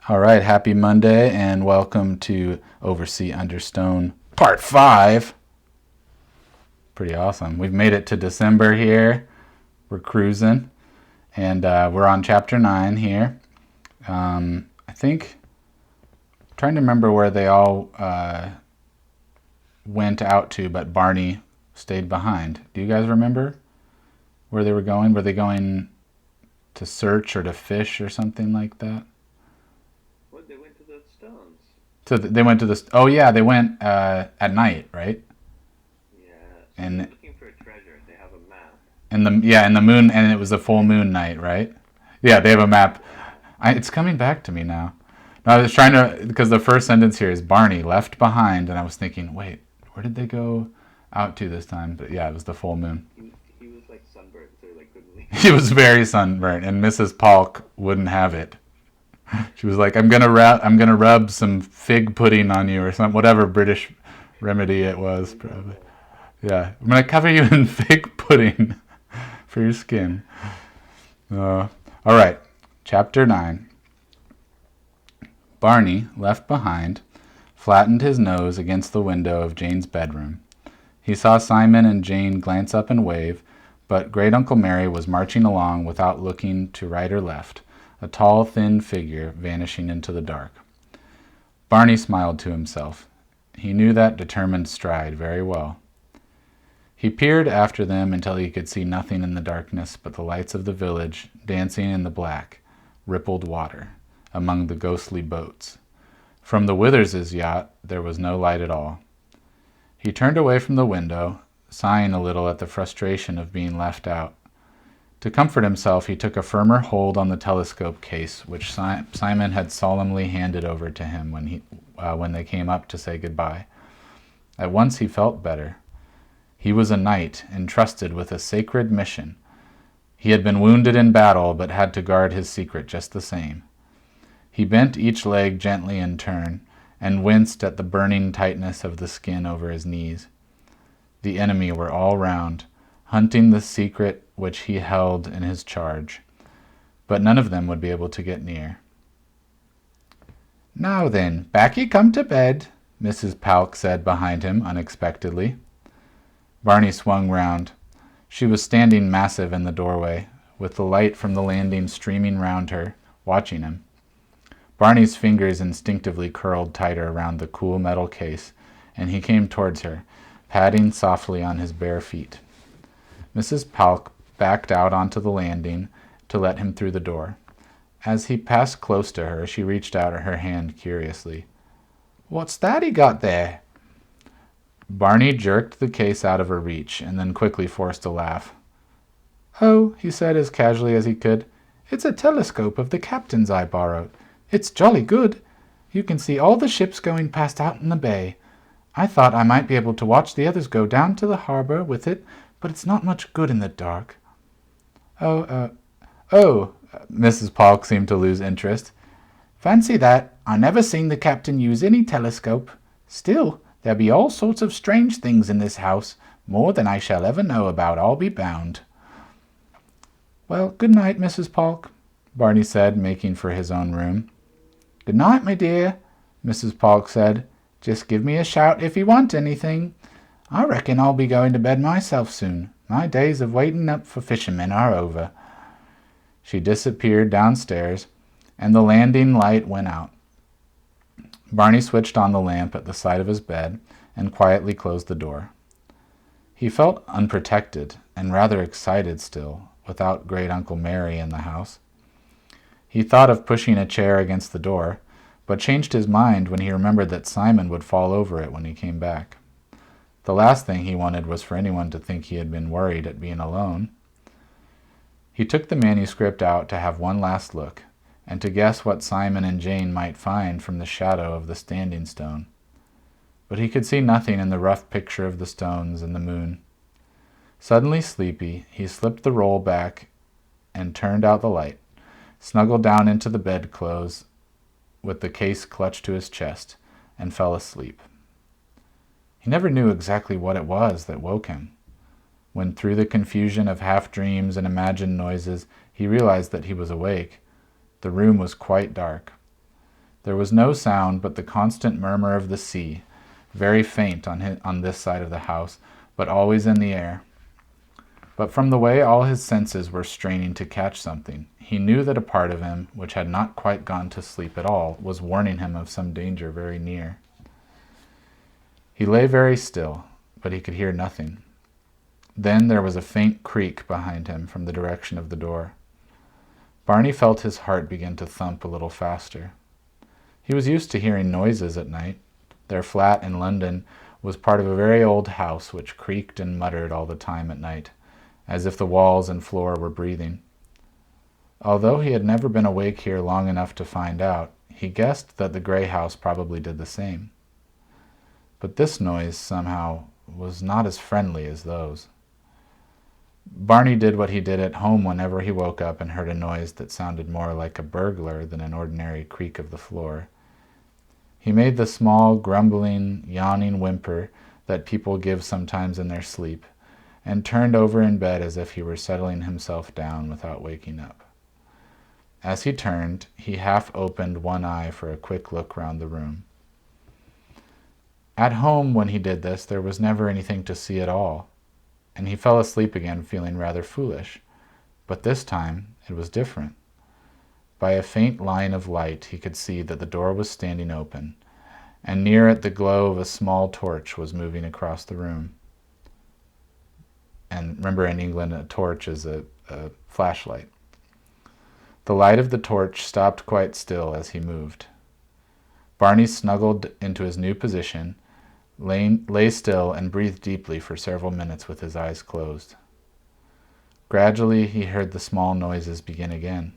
All right, happy Monday and welcome to Oversea Understone Part 5. Pretty awesome. We've made it to December here. We're cruising and we're on Chapter 9 here. I think, trying to remember where they all went out to, but Barney stayed behind. Do you guys remember where they were going? Were they going to search or to fish or something like that? What, they went to the stones? They went to this. Oh yeah, they went at night, right? Yeah, so they're And looking for a treasure. They have a map. in the moon, and it was a full moon night, right? Yeah, they have a map. It's coming back to me now. No, I was trying to, because the first sentence here is Barney left behind, and I was thinking, wait, where did they go out to this time? But yeah, it was the full moon. He was like sunburned, so he like couldn't leave. He was very sunburnt, and Mrs. Polk wouldn't have it. She was like, I'm gonna rub some fig pudding on you or some whatever British remedy it was, probably. Yeah, I'm gonna cover you in fig pudding for your skin. All right, Chapter 9. Barney, left behind, flattened his nose against the window of Jane's bedroom. He saw Simon and Jane glance up and wave, but Great Uncle Mary was marching along without looking to right or left, a tall, thin figure vanishing into the dark. Barney smiled to himself. He knew that determined stride very well. He peered after them until he could see nothing in the darkness but the lights of the village dancing in the black, rippled water, among the ghostly boats. From the Withers' yacht there was no light at all. He turned away from the window, sighing a little at the frustration of being left out. To comfort himself, he took a firmer hold on the telescope case, which Simon had solemnly handed over to him when they came up to say goodbye. At once he felt better. He was a knight, entrusted with a sacred mission. He had been wounded in battle, but had to guard his secret just the same. He bent each leg gently in turn, and winced at the burning tightness of the skin over his knees. The enemy were all round, hunting the secret which he held in his charge, but none of them would be able to get near. "Now then, back ye come to bed," Mrs. Palk said behind him unexpectedly. Barney swung round. She was standing massive in the doorway, with the light from the landing streaming round her, watching him. Barney's fingers instinctively curled tighter around the cool metal case, and he came towards her, padding softly on his bare feet. Mrs. Palk backed out onto the landing to let him through the door. As he passed close to her, she reached out her hand curiously. "What's that he got there?" Barney jerked the case out of her reach, and then quickly forced a laugh. "Oh," he said as casually as he could, "it's a telescope of the captain's I borrowed. It's jolly good. You can see all the ships going past out in the bay. I thought I might be able to watch the others go down to the harbor with it, but it's not much good in the dark." Oh, Mrs. Polk seemed to lose interest. "Fancy that. I never seen the captain use any telescope. Still, there be all sorts of strange things in this house, more than I shall ever know about, I'll be bound." "Well, good night, Mrs. Polk," Barney said, making for his own room. "Good night, my dear," Mrs. Polk said. "Just give me a shout if you want anything. I reckon I'll be going to bed myself soon. My days of waiting up for fishermen are over." She disappeared downstairs, and the landing light went out. Barney switched on the lamp at the side of his bed and quietly closed the door. He felt unprotected and rather excited still, without Great Uncle Mary in the house. He thought of pushing a chair against the door, but changed his mind when he remembered that Simon would fall over it when he came back. The last thing he wanted was for anyone to think he had been worried at being alone. He took the manuscript out to have one last look, and to guess what Simon and Jane might find from the shadow of the standing stone. But he could see nothing in the rough picture of the stones and the moon. Suddenly sleepy, he slipped the roll back and turned out the light, snuggled down into the bedclothes with the case clutched to his chest, and fell asleep. He never knew exactly what it was that woke him. When through the confusion of half-dreams and imagined noises he realized that he was awake, the room was quite dark. There was no sound but the constant murmur of the sea, very faint on this side of the house, but always in the air. But from the way all his senses were straining to catch something, he knew that a part of him, which had not quite gone to sleep at all, was warning him of some danger very near. He lay very still, but he could hear nothing. Then there was a faint creak behind him from the direction of the door. Barney felt his heart begin to thump a little faster. He was used to hearing noises at night. Their flat in London was part of a very old house which creaked and muttered all the time at night, as if the walls and floor were breathing. Although he had never been awake here long enough to find out, he guessed that the grey house probably did the same. But this noise, somehow, was not as friendly as those. Barney did what he did at home whenever he woke up and heard a noise that sounded more like a burglar than an ordinary creak of the floor. He made the small, grumbling, yawning whimper that people give sometimes in their sleep, and turned over in bed as if he were settling himself down without waking up. As he turned, he half opened one eye for a quick look round the room. At home, when he did this, there was never anything to see at all, and he fell asleep again feeling rather foolish. But this time it was different. By a faint line of light he could see that the door was standing open, and near it the glow of a small torch was moving across the room. And remember, in England, a torch is a flashlight. The light of the torch stopped quite still as he moved. Barney snuggled into his new position, lay still and breathed deeply for several minutes with his eyes closed. Gradually he heard the small noises begin again.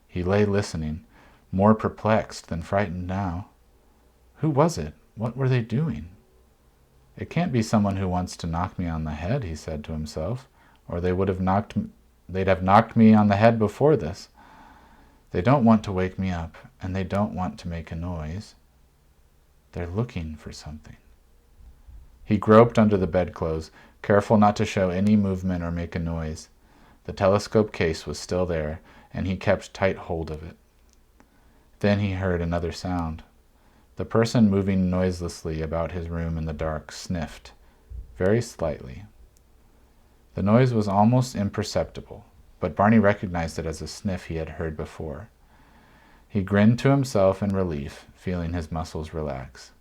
He lay listening, more perplexed than frightened now. Who was it? What were they doing? It can't be someone who wants to knock me on the head, he said to himself, or they'd have knocked me on the head before this. They don't want to wake me up, and they don't want to make a noise. They're looking for something. He groped under the bedclothes, careful not to show any movement or make a noise. The telescope case was still there, and he kept tight hold of it. Then he heard another sound. The person moving noiselessly about his room in the dark sniffed, very slightly. The noise was almost imperceptible, but Barney recognized it as a sniff he had heard before. He grinned to himself in relief, feeling his muscles relax.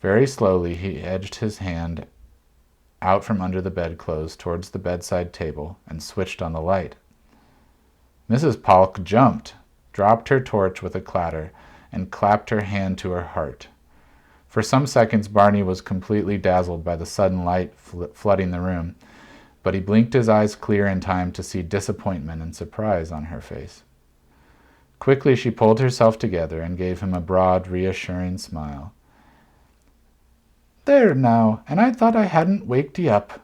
Very slowly he edged his hand out from under the bedclothes towards the bedside table and switched on the light. Mrs. Polk jumped, dropped her torch with a clatter, and clapped her hand to her heart. For some seconds Barney was completely dazzled by the sudden light flooding the room, but he blinked his eyes clear in time to see disappointment and surprise on her face. Quickly she pulled herself together and gave him a broad, reassuring smile. "There now, and I thought I hadn't waked ye up.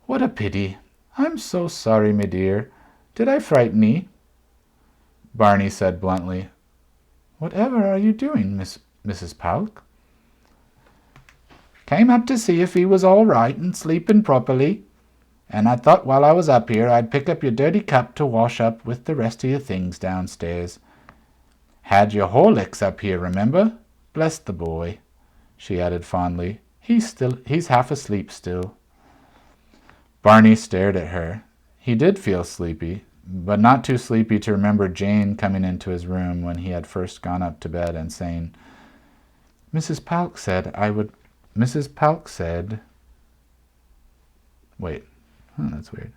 What a pity. I'm so sorry, me dear. Did I frighten ye?" Barney said bluntly, "Whatever are you doing, Mrs. Polk?" "Came up to see if he was all right and sleeping properly. And I thought while I was up here I'd pick up your dirty cup to wash up with the rest of your things downstairs. Had your Horlicks up here, remember? Bless the boy," she added fondly. He's half asleep still." Barney stared at her. He did feel sleepy, but not too sleepy to remember Jane coming into his room when he had first gone up to bed and saying, Mrs. Polk said I would... Mrs. Polk said... Wait. That's weird.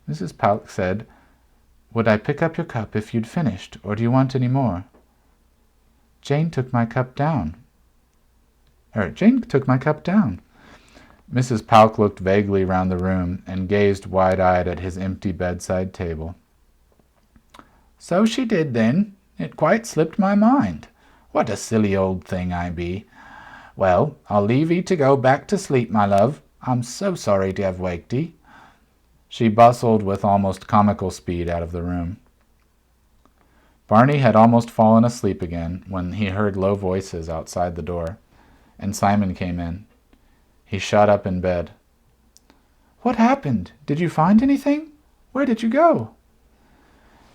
Mrs. Polk said, "Would I pick up your cup if you'd finished, or do you want any more?" Jane took my cup down. Mrs. Polk looked vaguely round the room and gazed wide-eyed at his empty bedside table. "So she did, then. It quite slipped my mind. What a silly old thing I be. Well, I'll leave 'ee to go back to sleep, my love. I'm so sorry to have waked 'ee." She bustled with almost comical speed out of the room. Barney had almost fallen asleep again when he heard low voices outside the door, and Simon came in. He shot up in bed. "What happened? Did you find anything? Where did you go?"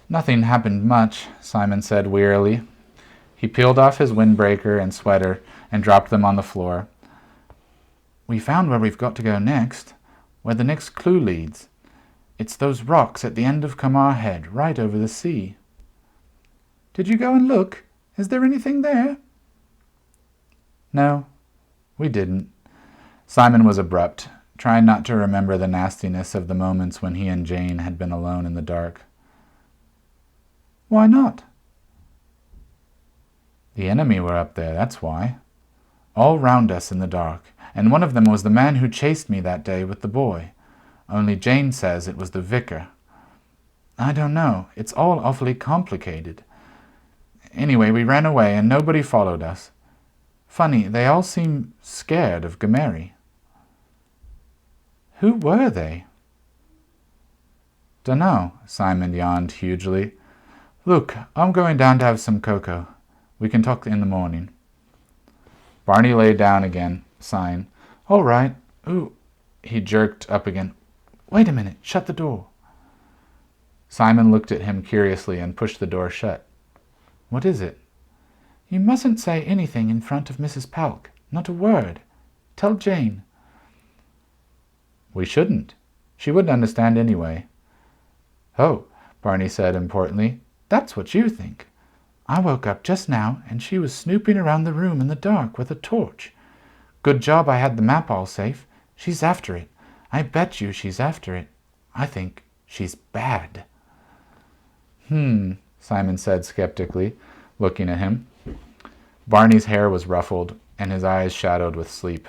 "Nothing happened much," Simon said wearily. He peeled off his windbreaker and sweater and dropped them on the floor. We found where we've got to go next, where the next clue leads. It's those rocks at the end of Kamar Head, right over the sea. Did you go and look? Is there anything there? No, we didn't. Simon was abrupt, trying not to remember the nastiness of the moments when he and Jane had been alone in the dark. Why not? The enemy were up there, that's why. All round us in the dark, and one of them was the man who chased me that day with the boy. Only Jane says it was the vicar. I don't know. It's all awfully complicated. Anyway, we ran away and nobody followed us. Funny, they all seem scared of Gameri. Who were they? Dunno, Simon yawned hugely. Look, I'm going down to have some cocoa. We can talk in the morning. Barney lay down again, sighing. All right. Ooh. He jerked up again. Wait a minute. Shut the door. Simon looked at him curiously and pushed the door shut. What is it? You mustn't say anything in front of Mrs. Palk. Not a word. Tell Jane. We shouldn't. She wouldn't understand anyway. Oh, Barney said importantly. That's what you think. I woke up just now, and she was snooping around the room in the dark with a torch. Good job I had the map all safe. She's after it. I bet you she's after it. I think she's bad. Simon said skeptically, looking at him. Barney's hair was ruffled, and his eyes shadowed with sleep.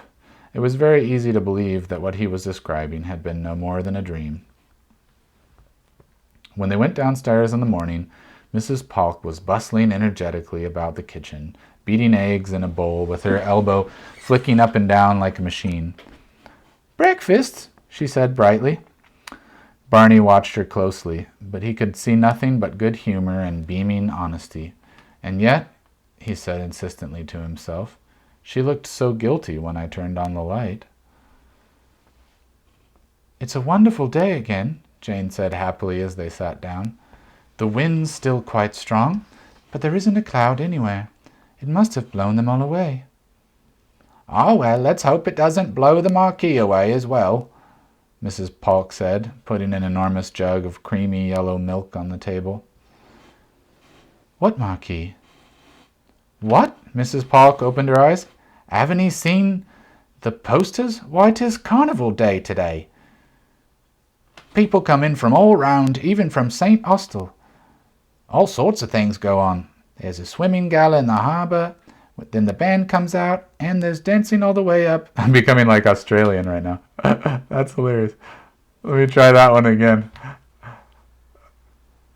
It was very easy to believe that what he was describing had been no more than a dream. When they went downstairs in the morning, Mrs. Palk was bustling energetically about the kitchen, beating eggs in a bowl with her elbow flicking up and down like a machine. Breakfast, she said brightly. Barney watched her closely, but he could see nothing but good humor and beaming honesty. And yet, he said insistently to himself, she looked so guilty when I turned on the light. It's a wonderful day again, Jane said happily as they sat down. The wind's still quite strong, but there isn't a cloud anywhere. It must have blown them all away. Oh, well, let's hope it doesn't blow the marquee away as well, Mrs. Palk said, putting an enormous jug of creamy yellow milk on the table. What marquee? What? Mrs. Palk opened her eyes. Haven't you seen the posters? Why, 'tis Carnival Day today. People come in from all round, even from St. Austell. All sorts of things go on. There's a swimming gala in the harbour, then the band comes out, and there's dancing all the way up. I'm becoming like Australian right now. That's hilarious. Let me try that one again.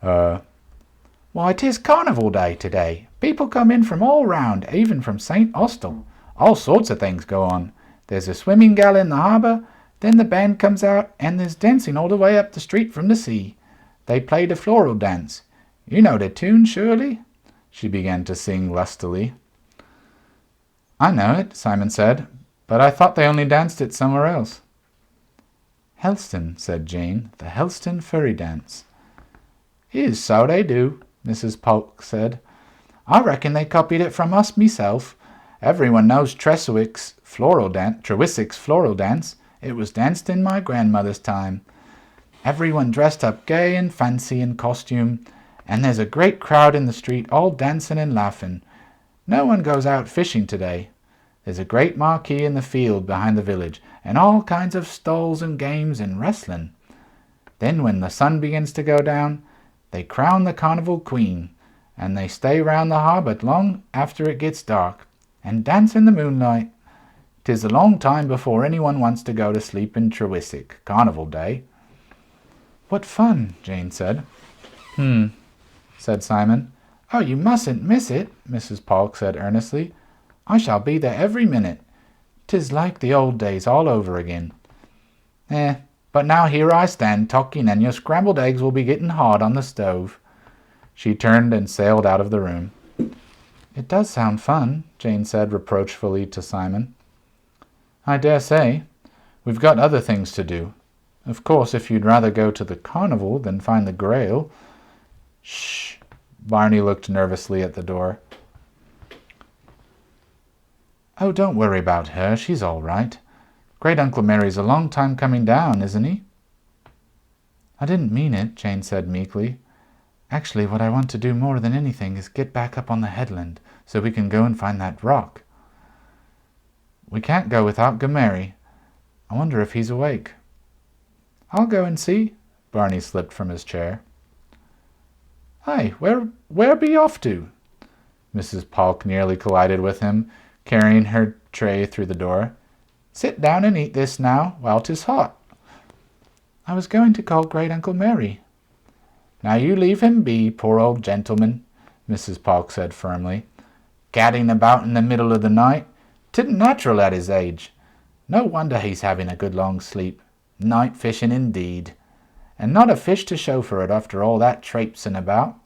Why, 'tis Carnival Day today. People come in from all round, even from St. Austell. All sorts of things go on. There's a swimming gala in the harbour, then the band comes out, and there's dancing all the way up the street from the sea. They play the floral dance. You know the tune, surely? She began to sing lustily. I know it, Simon said, but I thought they only danced it somewhere else. Helston, said Jane, the Helston furry dance. Is so they do, Mrs. Polk said. I reckon they copied it from us myself. Everyone knows Trewhick's floral dance. It was danced in my grandmother's time. Everyone dressed up gay and fancy in costume, and there's a great crowd in the street all dancing and laughing. No one goes out fishing today. There's a great marquee in the field behind the village, and all kinds of stalls and games and wrestling. Then when the sun begins to go down, they crown the carnival queen, and they stay round the harbour long after it gets dark, and dance in the moonlight. 'Tis a long time before anyone wants to go to sleep in Trewhick, Carnival Day. What fun, Jane said. Said Simon. Oh, you mustn't miss it, Mrs. Polk said earnestly. I shall be there every minute. 'Tis like the old days all over again. But now here I stand talking, and your scrambled eggs will be getting hard on the stove. She turned and sailed out of the room. It does sound fun, Jane said reproachfully to Simon. I dare say. We've got other things to do. Of course, if you'd rather go to the carnival than find the Grail... Shh! Barney looked nervously at the door. Oh, don't worry about her. She's all right. Great Uncle Mary's a long time coming down, isn't he? I didn't mean it, Jane said meekly. Actually, what I want to do more than anything is get back up on the headland so we can go and find that rock. We can't go without Gomeri. I wonder if he's awake. I'll go and see. Barney slipped from his chair. Hi, where be you off to? Mrs. Polk nearly collided with him, carrying her tray through the door. Sit down and eat this now, while 'tis hot. I was going to call Great Uncle Mary. Now you leave him be, poor old gentleman, Mrs. Polk said firmly. Gadding about in the middle of the night. 'Tisn't natural at his age. No wonder he's having a good long sleep. Night fishing indeed. And not a fish to show for it after all that traipsing about.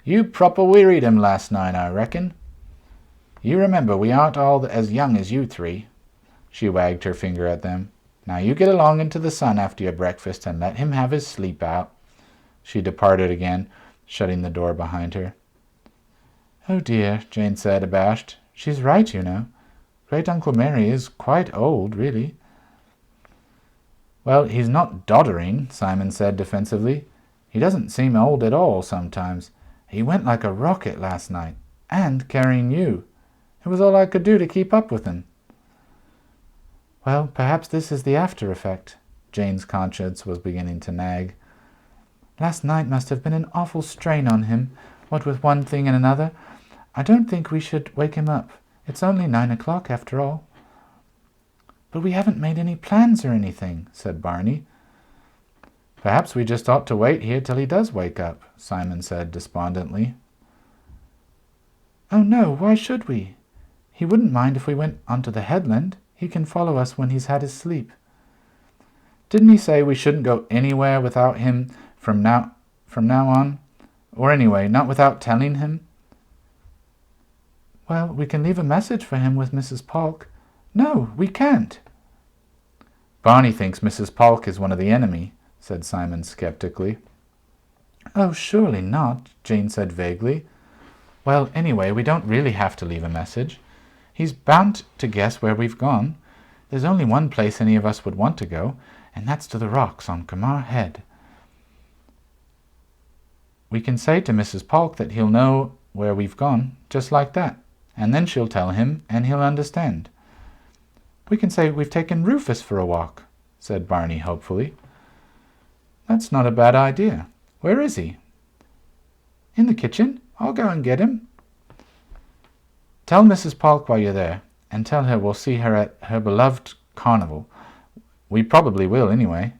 You proper wearied him last night, I reckon. You remember we aren't all as young as you three. She wagged her finger at them. Now you get along into the sun after your breakfast and let him have his sleep out. She departed again, shutting the door behind her. Oh dear, Jane said, abashed. She's right, you know. Great Uncle Mary is quite old, really. Well, he's not doddering, Simon said defensively. He doesn't seem old at all sometimes. He went like a rocket last night, and carrying you. It was all I could do to keep up with him. Well, perhaps this is the after effect. Jane's conscience was beginning to nag. Last night must have been an awful strain on him, what with one thing and another. I don't think we should wake him up. It's only 9 o'clock after all. But we haven't made any plans or anything, said Barney. Perhaps we just ought to wait here till he does wake up, Simon said despondently. Oh no, why should we? He wouldn't mind if we went onto the headland. He can follow us when he's had his sleep. Didn't he say we shouldn't go anywhere without him from now on? Or anyway, not without telling him? Well, we can leave a message for him with Mrs. Polk. No, we can't. Barney thinks Mrs. Polk is one of the enemy, said Simon skeptically. Oh, surely not, Jane said vaguely. Well, anyway, we don't really have to leave a message. He's bound to guess where we've gone. There's only one place any of us would want to go, and that's to the rocks on Kamar Head. We can say to Mrs. Polk that he'll know where we've gone, just like that, and then she'll tell him, and he'll understand. We can say we've taken Rufus for a walk, said Barney hopefully. That's not a bad idea. Where is he? In the kitchen. I'll go and get him. Tell Mrs. Polk while you're there, and tell her we'll see her at her beloved carnival. We probably will, anyway.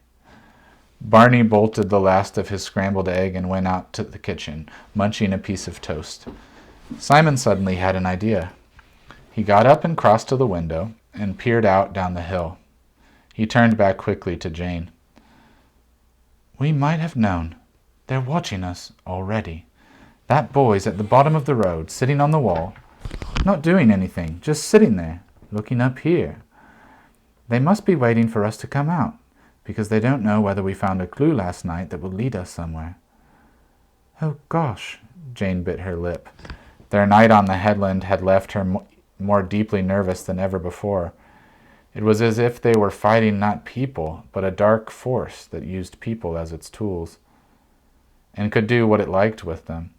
Barney bolted the last of his scrambled egg and went out to the kitchen, munching a piece of toast. Simon suddenly had an idea. He got up and crossed to the window and peered out down the hill. He turned back quickly to Jane. We might have known. They're watching us already. That boy's at the bottom of the road, sitting on the wall, not doing anything, just sitting there, looking up here. They must be waiting for us to come out, because they don't know whether we found a clue last night that will lead us somewhere. Oh, gosh, Jane bit her lip. Their night on the headland had left her more deeply nervous than ever before. It was as if they were fighting not people, but a dark force that used people as its tools, and could do what it liked with them.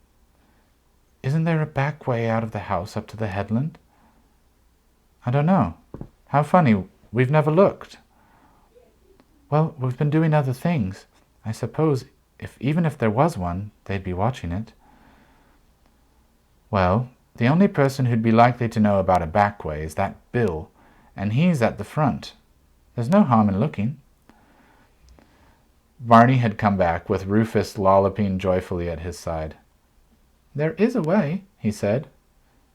Isn't there a back way out of the house up to the headland? I don't know. How funny. We've never looked. Well, we've been doing other things. I suppose even if there was one, they'd be watching it. Well, the only person who'd be likely to know about a back way is that Bill, and he's at the front. There's no harm in looking. Barney had come back, with Rufus lolloping joyfully at his side. There is a way, he said.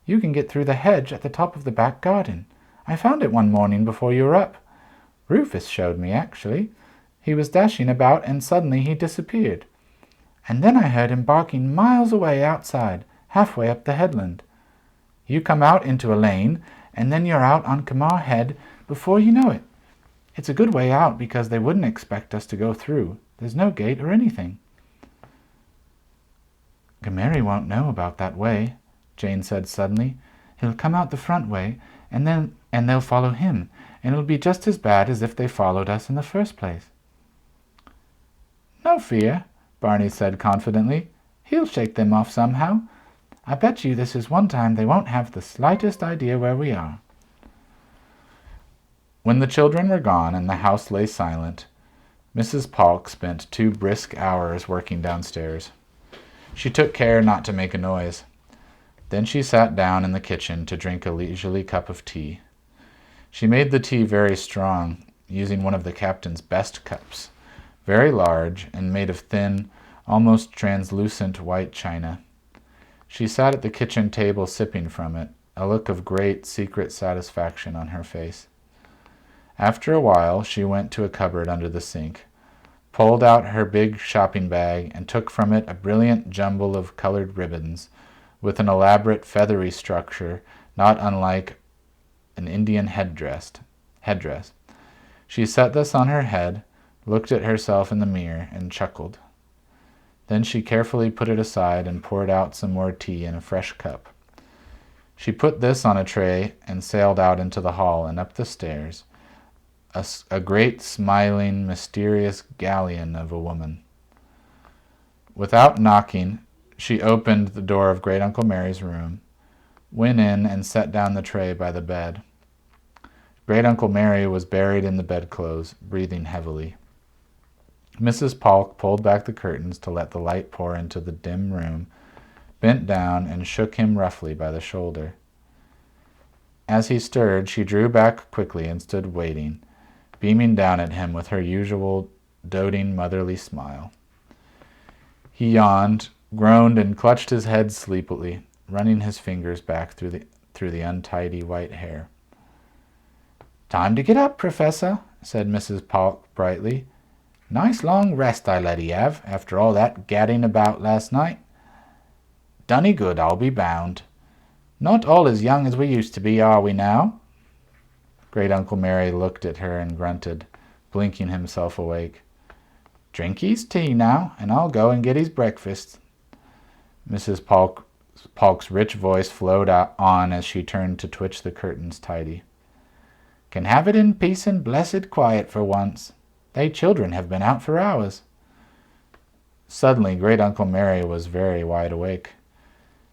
You can get through the hedge at the top of the back garden. I found it one morning before you were up. Rufus showed me, actually. He was dashing about, and suddenly he disappeared. And then I heard him barking miles away outside, halfway up the headland. You come out into a lane, and then you're out on Kamar Head before you know it. It's a good way out because they wouldn't expect us to go through. There's no gate or anything. Gomeri won't know about that way, Jane said suddenly. He'll come out the front way, and they'll follow him, and it'll be just as bad as if they followed us in the first place." "No fear," Barney said confidently. "He'll shake them off somehow. I bet you this is one time they won't have the slightest idea where we are." When the children were gone and the house lay silent, Mrs. Polk spent 2 brisk hours working downstairs. She took care not to make a noise. Then she sat down in the kitchen to drink a leisurely cup of tea. She made the tea very strong, using one of the captain's best cups, very large and made of thin, almost translucent white china. She sat at the kitchen table sipping from it, a look of great secret satisfaction on her face. After a while she went to a cupboard under the sink, pulled out her big shopping bag, and took from it a brilliant jumble of colored ribbons, with an elaborate feathery structure not unlike an Indian headdress. She set this on her head, looked at herself in the mirror, and chuckled. Then she carefully put it aside and poured out some more tea in a fresh cup. She put this on a tray and sailed out into the hall and up the stairs, a great, smiling, mysterious galleon of a woman. Without knocking, she opened the door of Great Uncle Mary's room, went in, and set down the tray by the bed. Great Uncle Mary was buried in the bedclothes, breathing heavily. Mrs. Polk pulled back the curtains to let the light pour into the dim room, bent down, and shook him roughly by the shoulder. As he stirred, she drew back quickly and stood waiting, beaming down at him with her usual doting motherly smile. He yawned, groaned, and clutched his head sleepily, running his fingers back through the untidy white hair. "Time to get up, Professor," said Mrs. Polk brightly. "Nice long rest I let 'ee have, after all that gadding about last night. Done 'ee good, I'll be bound. Not all as young as we used to be, are we now?" Great Uncle Mary looked at her and grunted, blinking himself awake. "Drink his tea now, and I'll go and get his breakfast." Mrs. Polk's rich voice flowed on as she turned to twitch the curtains tidy. "Can have it in peace and blessed quiet for once. They children have been out for hours." Suddenly Great Uncle Mary was very wide awake.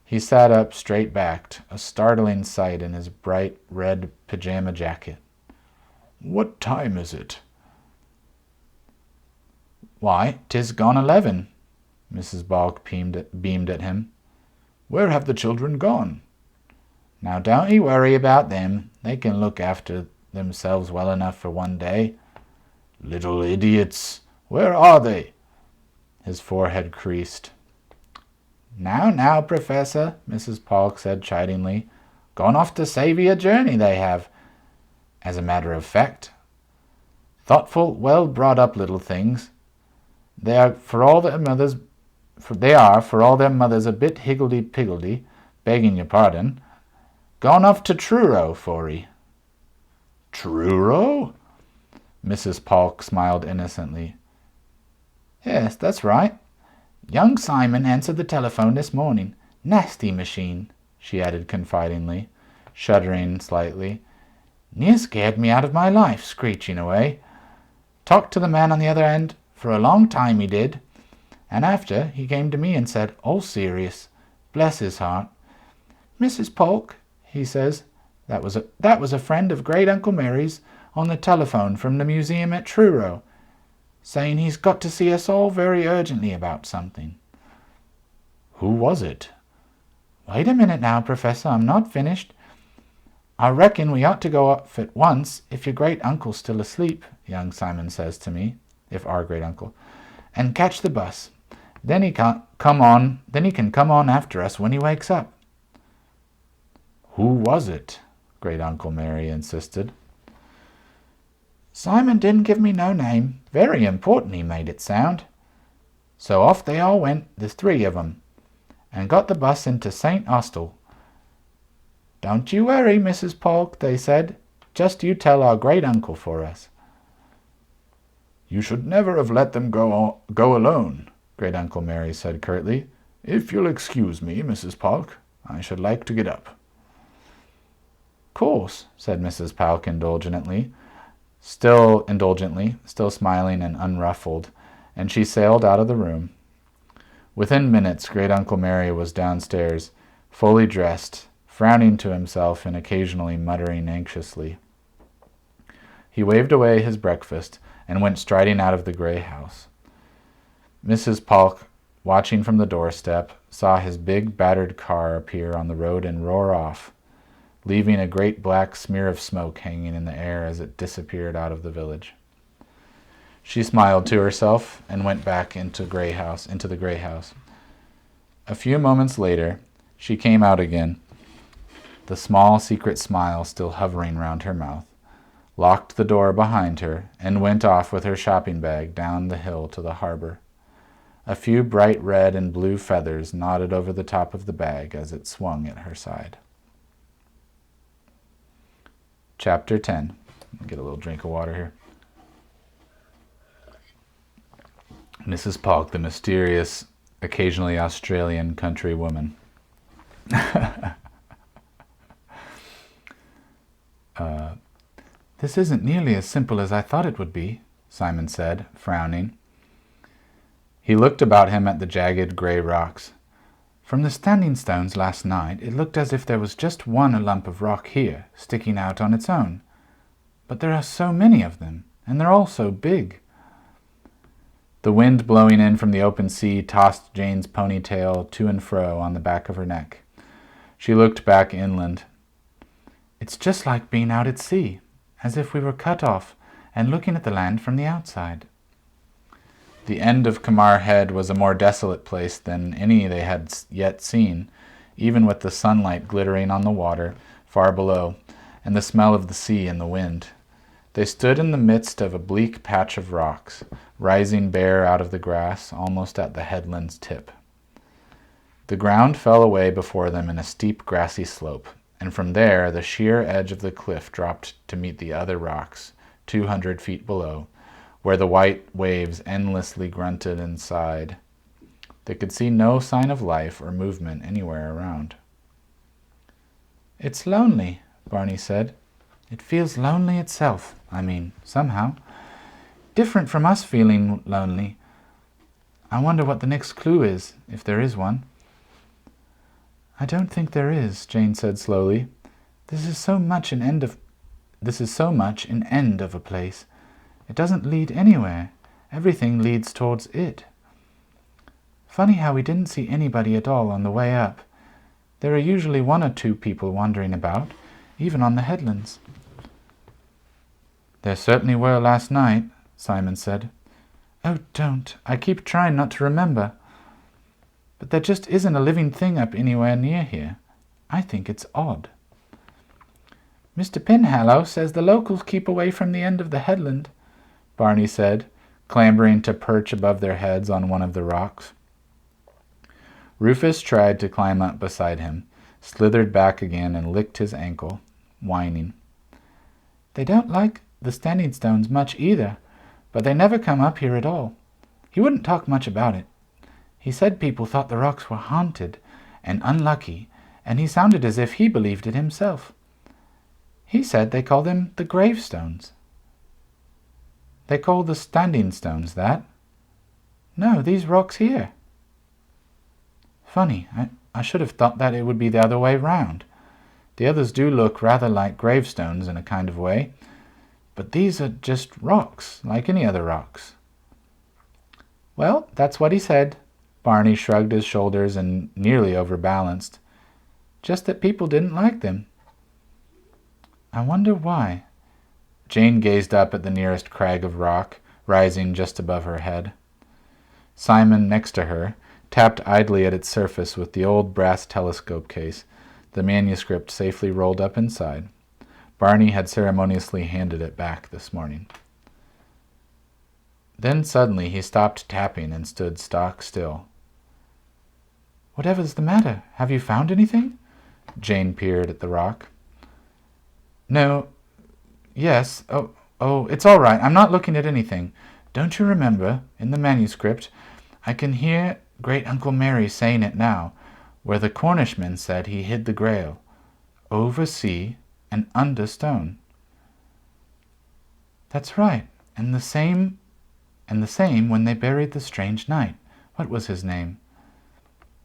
He sat up straight-backed, a startling sight in his bright red pajama jacket. "What time is it?" "Why, 'tis gone 11. Mrs. Polk beamed at him. "Where have the children gone?" "Now don't 'ee worry about them. They can look after themselves well enough for one day." "Little idiots! Where are they?" His forehead creased. Now, Professor," Mrs. Polk said chidingly. "Gone off to save 'ee a journey, they have. As a matter of fact. Thoughtful, well-brought-up little things. They are, for all their mothers a bit higgledy-piggledy, begging your pardon. Gone off to Truro for 'ee." "Truro?" Mrs. Polk smiled innocently. "Yes, that's right. Young Simon answered the telephone this morning. Nasty machine," she added confidingly, shuddering slightly. "Near scared me out of my life, screeching away. Talked to the man on the other end for a long time, he did. And after, he came to me and said, all serious, bless his heart, 'Mrs. Polk,' he says, that was a friend of Great Uncle Mary's on the telephone from the museum at Truro, saying he's got to see us all very urgently about something." "Who was it?" "Wait a minute now, Professor, I'm not finished. 'I reckon we ought to go off at once, if your great-uncle's still asleep,' young Simon says to me, if our great-uncle, 'and catch the bus. Then he can come on after us when he wakes up.'" "Who was it?" Great Uncle Mary insisted. "Simon didn't give me no name. Very important he made it sound. So off they all went, the 3 of 'em, and got the bus into St. Austell. 'Don't you worry, Mrs. Polk,' they said. 'Just you tell our great-uncle for us.'" "You should never have let them go alone," Great Uncle Mary said curtly. "If you'll excuse me, Mrs. Polk, I should like to get up." "Course," said Mrs. Palk indulgently, still smiling and unruffled, and she sailed out of the room. Within minutes, Great Uncle Mary was downstairs, fully dressed, frowning to himself and occasionally muttering anxiously. He waved away his breakfast and went striding out of the grey house. Mrs. Palk, watching from the doorstep, saw his big battered car appear on the road and roar off, leaving a great black smear of smoke hanging in the air as it disappeared out of the village. She smiled to herself and went back into the grey house. A few moments later, she came out again, the small secret smile still hovering round her mouth, locked the door behind her, and went off with her shopping bag down the hill to the harbour. A few bright red and blue feathers nodded over the top of the bag as it swung at her side. Chapter 10. Get a little drink of water here. Mrs. Palk, the mysterious, occasionally Australian country woman. This isn't nearly as simple as I thought it would be, Simon said, frowning. He looked about him at the jagged grey rocks. From the standing stones last night, it looked as if there was just one lump of rock here, sticking out on its own. But there are so many of them, and they're all so big. The wind blowing in from the open sea tossed Jane's ponytail to and fro on the back of her neck. She looked back inland. It's just like being out at sea, as if we were cut off and looking at the land from the outside. The end of Kamar Head was a more desolate place than any they had yet seen, even with the sunlight glittering on the water far below, and the smell of the sea and the wind. They stood in the midst of a bleak patch of rocks, rising bare out of the grass almost at the headland's tip. The ground fell away before them in a steep grassy slope, and from there the sheer edge of the cliff dropped to meet the other rocks, 200 feet below, where the white waves endlessly grunted and sighed. They could see no sign of life or movement anywhere around. "It's lonely," Barney said. "It feels lonely itself, somehow. Different from us feeling lonely. I wonder what the next clue is, if there is one." "I don't think there is," Jane said slowly. This is so much an end of a place. It doesn't lead anywhere. Everything leads towards it. Funny how we didn't see anybody at all on the way up. There are usually one or two people wandering about, even on the headlands." "There certainly were last night," Simon said. "Oh, don't. I keep trying not to remember. But there just isn't a living thing up anywhere near here. I think it's odd." "Mr. Penhallow says the locals keep away from the end of the headland," Barney said, clambering to perch above their heads on one of the rocks. Rufus tried to climb up beside him, slithered back again and licked his ankle, whining. "They don't like the standing stones much either, but they never come up here at all. He wouldn't talk much about it. He said people thought the rocks were haunted and unlucky, and he sounded as if he believed it himself. He said they call them the gravestones." "They call the standing stones that?" "No, these rocks here." "Funny, I should have thought that it would be the other way round. The others do look rather like gravestones in a kind of way, but these are just rocks, like any other rocks." "Well, that's what he said." Barney shrugged his shoulders and nearly overbalanced. "Just that people didn't like them." "I wonder why." Jane gazed up at the nearest crag of rock, rising just above her head. Simon, next to her, tapped idly at its surface with the old brass telescope case, the manuscript safely rolled up inside. Barney had ceremoniously handed it back this morning. Then suddenly he stopped tapping and stood stock still. "Whatever's the matter? Have you found anything?" Jane peered at the rock. "No. Yes. Oh, it's all right. I'm not looking at anything. Don't you remember, in the manuscript, I can hear Great Uncle Mary saying it now, where the Cornishman said he hid the Grail. Oversea, and understone. That's right, and the same when they buried the strange knight. What was his name?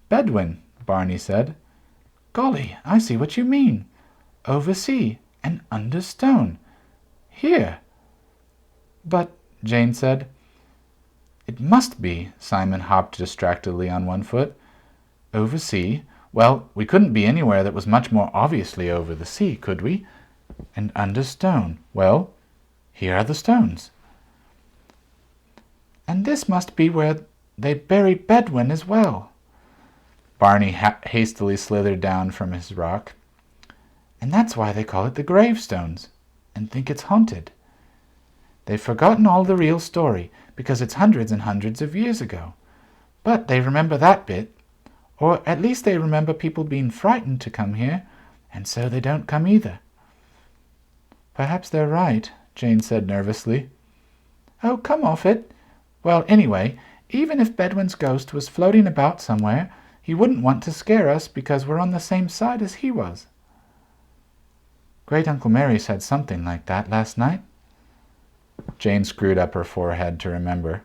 Bedouin, Barney said. Golly, I see what you mean. Oversea and understone. Here. But, Jane said. It must be, Simon hopped distractedly on one foot. Oversea? Well, we couldn't be anywhere that was much more obviously over the sea, could we? And understone. Well, here are the stones. And this must be where they buried Bedouin as well. Barney hastily slithered down from his rock. And that's why they call it the gravestones, and think it's haunted. They've forgotten all the real story, because it's hundreds and hundreds of years ago. But they remember that bit, or at least they remember people being frightened to come here, and so they don't come either. Perhaps they're right, Jane said nervously. Oh, come off it. Well, anyway, even if Bedouin's ghost was floating about somewhere, he wouldn't want to scare us because we're on the same side as he was. Great-Uncle Mary said something like that last night. Jane screwed up her forehead to remember.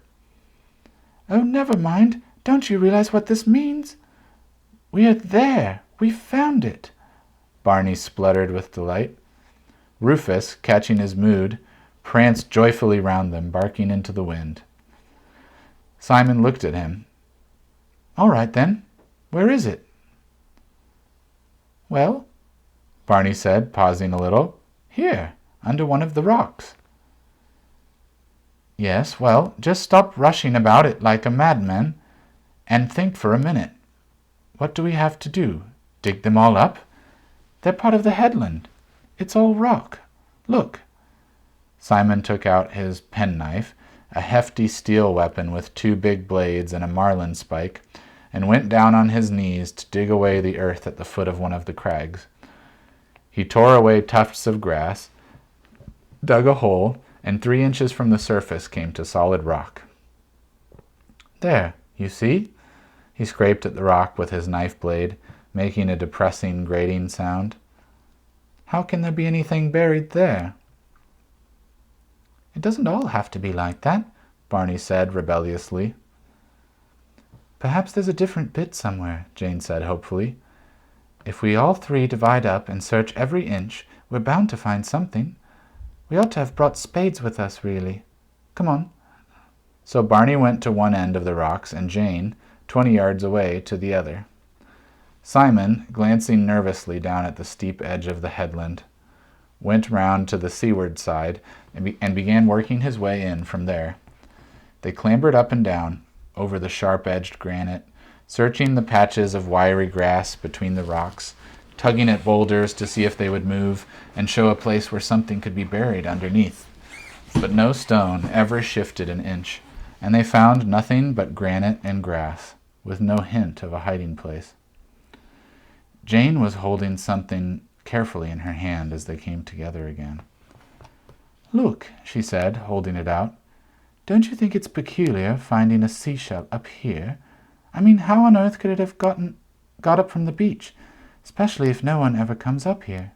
Oh, never mind. Don't you realize what this means? We are there. We found it. Barney spluttered with delight. Rufus, catching his mood, pranced joyfully round them, barking into the wind. Simon looked at him. All right, then. Where is it? Well, Barney said, pausing a little, here, under one of the rocks. Yes, well, just stop rushing about it like a madman, and think for a minute. What do we have to do? Dig them all up? They're part of the headland. It's all rock. Look. Simon took out his penknife, a hefty steel weapon with 2 big blades and a marlin spike, and went down on his knees to dig away the earth at the foot of one of the crags. He tore away tufts of grass, dug a hole, and 3 inches from the surface came to solid rock. There, you see? He scraped at the rock with his knife blade, making a depressing, grating sound. How can there be anything buried there? It doesn't all have to be like that, Barney said rebelliously. Perhaps there's a different bit somewhere, Jane said hopefully. If we all 3 divide up and search every inch, we're bound to find something. We ought to have brought spades with us, really. Come on. So Barney went to one end of the rocks and Jane, 20 yards away, to the other. Simon, glancing nervously down at the steep edge of the headland, went round to the seaward side and began working his way in from there. They clambered up and down, over the sharp-edged granite, searching the patches of wiry grass between the rocks, tugging at boulders to see if they would move and show a place where something could be buried underneath. But no stone ever shifted an inch, and they found nothing but granite and grass, with no hint of a hiding place. Jane was holding something carefully in her hand as they came together again. Look, she said, holding it out. Don't you think it's peculiar finding a seashell up here? I mean, how on earth could it have got up from the beach, especially if no one ever comes up here?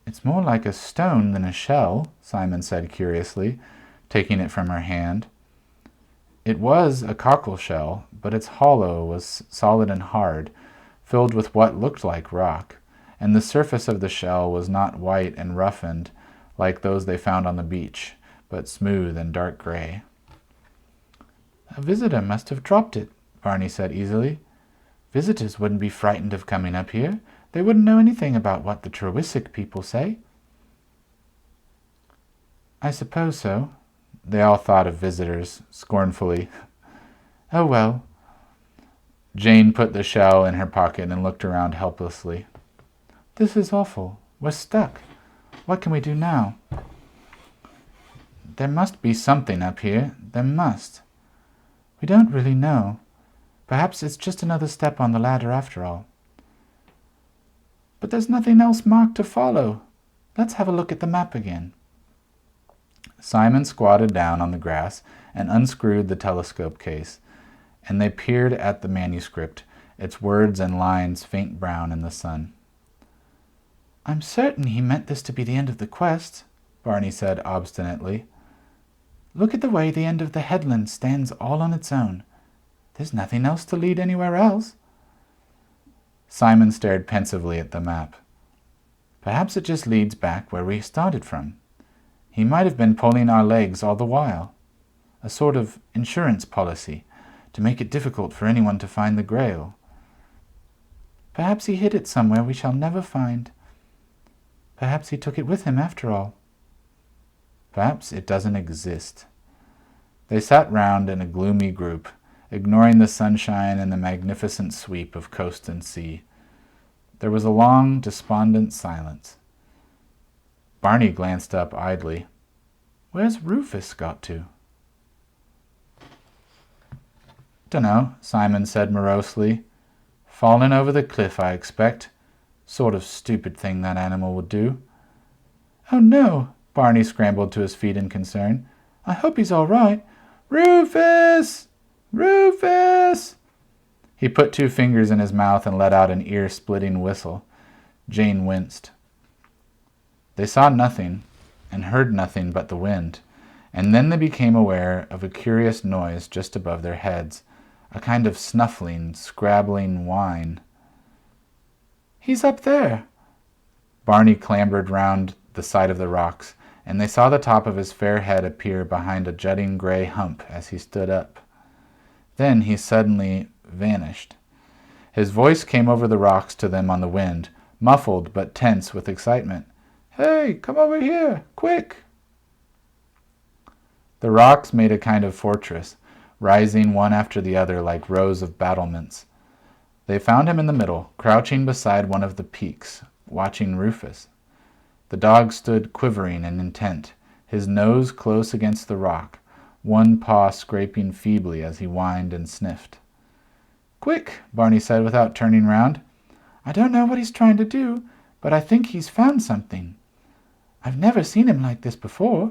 It's more like a stone than a shell, Simon said curiously, taking it from her hand. It was a cockle shell, but its hollow was solid and hard, filled with what looked like rock, and the surface of the shell was not white and roughened like those they found on the beach, but smooth and dark gray. A visitor must have dropped it, Barney said easily. Visitors wouldn't be frightened of coming up here. They wouldn't know anything about what the Trewisic people say. I suppose so. They all thought of visitors scornfully. Oh well. Jane put the shell in her pocket and looked around helplessly. This is awful. We're stuck. What can we do now? There must be something up here. There must. We don't really know. Perhaps it's just another step on the ladder after all. But there's nothing else marked to follow. Let's have a look at the map again. Simon squatted down on the grass and unscrewed the telescope case, and they peered at the manuscript, its words and lines faint brown in the sun. I'm certain he meant this to be the end of the quest, Barney said obstinately. Look at the way the end of the headland stands all on its own. There's nothing else to lead anywhere else. Simon stared pensively at the map. Perhaps it just leads back where we started from. He might have been pulling our legs all the while. A sort of insurance policy, to make it difficult for anyone to find the Grail. Perhaps he hid it somewhere we shall never find. Perhaps he took it with him after all. Perhaps it doesn't exist. They sat round in a gloomy group, ignoring the sunshine and the magnificent sweep of coast and sea. There was a long, despondent silence. Barney glanced up idly. Where's Rufus got to? Dunno, Simon said morosely. Fallen over the cliff, I expect. Sort of stupid thing that animal would do. Oh no! Barney scrambled to his feet in concern. I hope he's all right. Rufus! Rufus! He put 2 fingers in his mouth and let out an ear-splitting whistle. Jane winced. They saw nothing and heard nothing but the wind, and then they became aware of a curious noise just above their heads, a kind of snuffling, scrabbling whine. He's up there! Barney clambered round the side of the rocks, and they saw the top of his fair head appear behind a jutting grey hump as he stood up. Then he suddenly vanished. His voice came over the rocks to them on the wind, muffled but tense with excitement. Hey, come over here, quick! The rocks made a kind of fortress, rising one after the other like rows of battlements. They found him in the middle, crouching beside one of the peaks, watching Rufus. The dog stood quivering and intent, his nose close against the rock, one paw scraping feebly as he whined and sniffed. Quick, Barney said without turning round. I don't know what he's trying to do, but I think he's found something. I've never seen him like this before.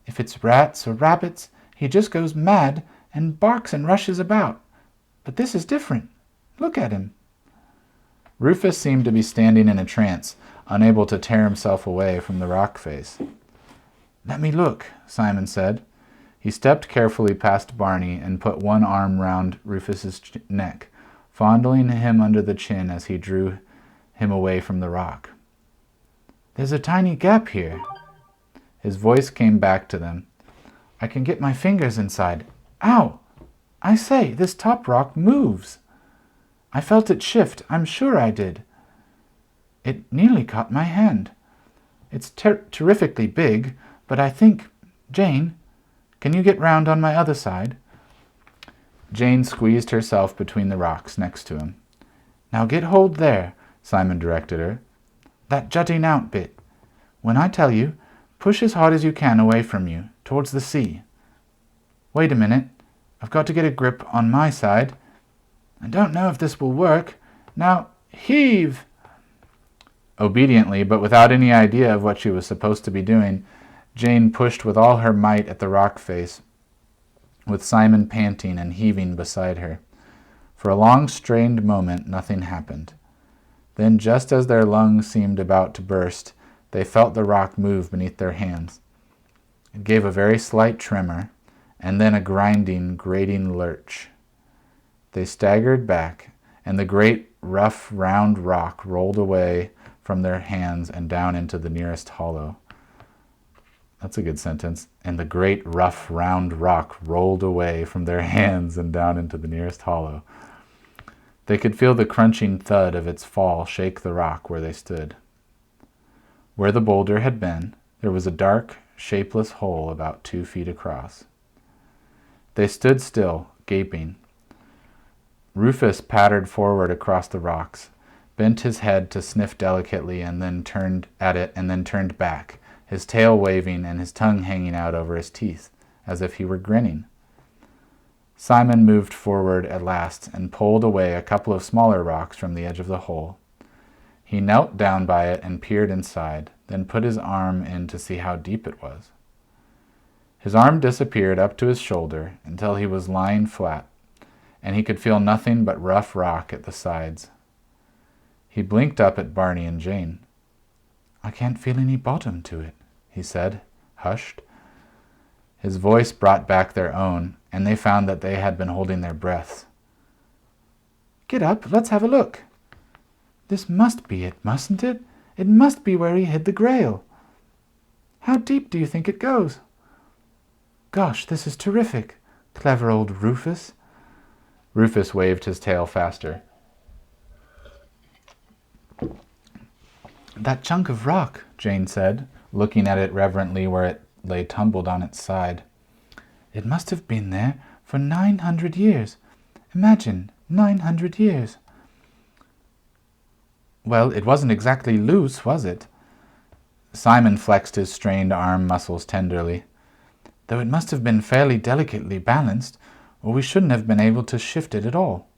If it's rats or rabbits, he just goes mad and barks and rushes about. But this is different. Look at him. Rufus seemed to be standing in a trance, unable to tear himself away from the rock face. Let me look, Simon said. He stepped carefully past Barney and put one arm round Rufus's neck, fondling him under the chin as he drew him away from the rock. There's a tiny gap here. His voice came back to them. I can get my fingers inside. Ow! I say, this top rock moves. I felt it shift, I'm sure I did. It nearly caught my hand. It's terrifically big, but I think... Jane, can you get round on my other side? Jane squeezed herself between the rocks next to him. Now get hold there, Simon directed her. That jutting out bit. When I tell you, push as hard as you can away from you, towards the sea. Wait a minute. I've got to get a grip on my side. I don't know if this will work. Now, heave! Obediently, but without any idea of what she was supposed to be doing, Jane pushed with all her might at the rock face, with Simon panting and heaving beside her. For a long, strained moment, nothing happened. Then, just as their lungs seemed about to burst, they felt the rock move beneath their hands. It gave a very slight tremor, and then a grinding, grating lurch. They staggered back, and the great, rough, round rock rolled away from their hands and down into the nearest hollow. That's a good sentence. And the great, rough, round rock rolled away from their hands and down into the nearest hollow. They could feel the crunching thud of its fall shake the rock where they stood. Where the boulder had been, there was a dark, shapeless hole about 2 feet across. They stood still, gaping. Rufus pattered forward across the rocks, bent his head to sniff delicately and then turned at it and then turned back, his tail waving and his tongue hanging out over his teeth, as if he were grinning. Simon moved forward at last and pulled away a couple of smaller rocks from the edge of the hole. He knelt down by it and peered inside, then put his arm in to see how deep it was. His arm disappeared up to his shoulder until he was lying flat, and he could feel nothing but rough rock at the sides. He blinked up at Barney and Jane. I can't feel any bottom to it, he said, hushed. His voice brought back their own, and they found that they had been holding their breaths. Get up, let's have a look. This must be it, mustn't it? It must be where he hid the Grail. How deep do you think it goes? Gosh, this is terrific. Clever old Rufus. Rufus waved his tail faster. That chunk of rock, Jane said, looking at it reverently where it lay tumbled on its side. It must have been there for 900 years. Imagine, 900 years. Well, it wasn't exactly loose, was it? Simon flexed his strained arm muscles tenderly. Though it must have been fairly delicately balanced, or we shouldn't have been able to shift it at all.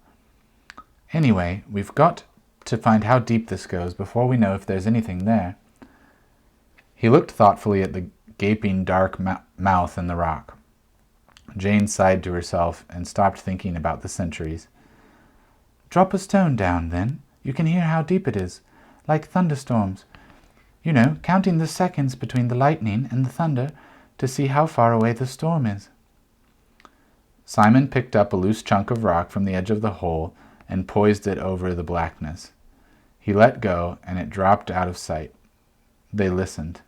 Anyway, we've got to find how deep this goes before we know if there's anything there. He looked thoughtfully at the gaping dark mouth in the rock. Jane sighed to herself and stopped thinking about the centuries. Drop a stone down, then. You can hear how deep it is, like thunderstorms. You know, counting the seconds between the lightning and the thunder to see how far away the storm is. Simon picked up a loose chunk of rock from the edge of the hole and poised it over the blackness. He let go, and it dropped out of sight. They listened.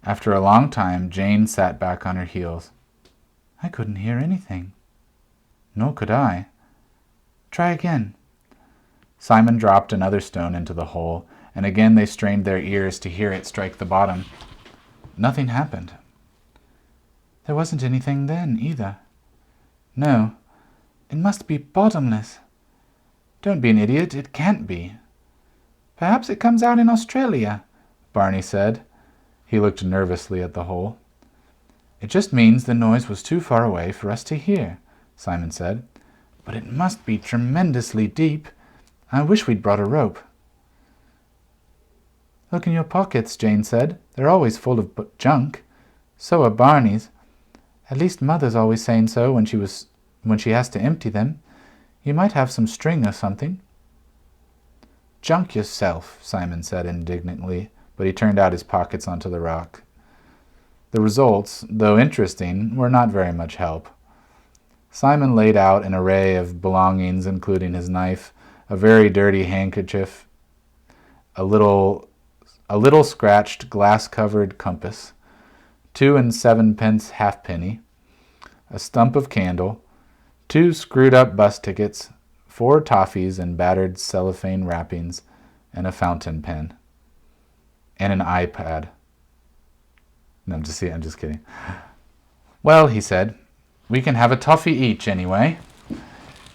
After a long time, Jane sat back on her heels. I couldn't hear anything. Nor could I. Try again. Simon dropped another stone into the hole, and again they strained their ears to hear it strike the bottom. Nothing happened. There wasn't anything then, either. No, it must be bottomless. Don't be an idiot, it can't be. Perhaps it comes out in Australia, Barney said. He looked nervously at the hole. It just means the noise was too far away for us to hear, Simon said. But it must be tremendously deep. I wish we'd brought a rope. Look in your pockets, Jane said. They're always full of junk. So are Barney's. At least Mother's always saying so when she has to empty them. You might have some string or something. Junk yourself, Simon said indignantly, but he turned out his pockets onto the rock. The results, though interesting, were not very much help. Simon laid out an array of belongings, including his knife, a very dirty handkerchief, a little scratched glass-covered compass, 2 7 halfpenny, a stump of candle, 2 screwed-up bus tickets, 4 toffees in battered cellophane wrappings, and a fountain pen, and an iPad. No, I'm just kidding. Well, he said, we can have a toffee each anyway.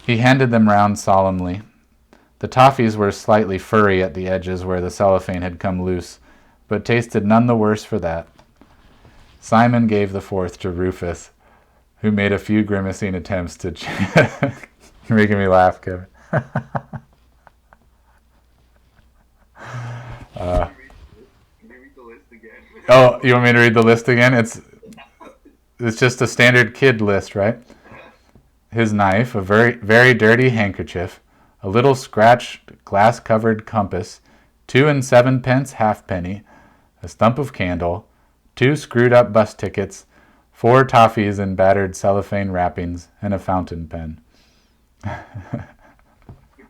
He handed them round solemnly. The toffees were slightly furry at the edges where the cellophane had come loose, but tasted none the worse for that. Simon gave the 4th to Rufus, who made a few grimacing attempts to... You're making me laugh, Kevin. Can you read the list again? Oh, you want me to read the list again? It's just a standard kid list, right? His knife, a very, very dirty handkerchief, a little scratched glass-covered compass, 2 7 halfpenny, a stump of candle, 2 screwed-up bus tickets, 4 toffees in battered cellophane wrappings, and a fountain pen. The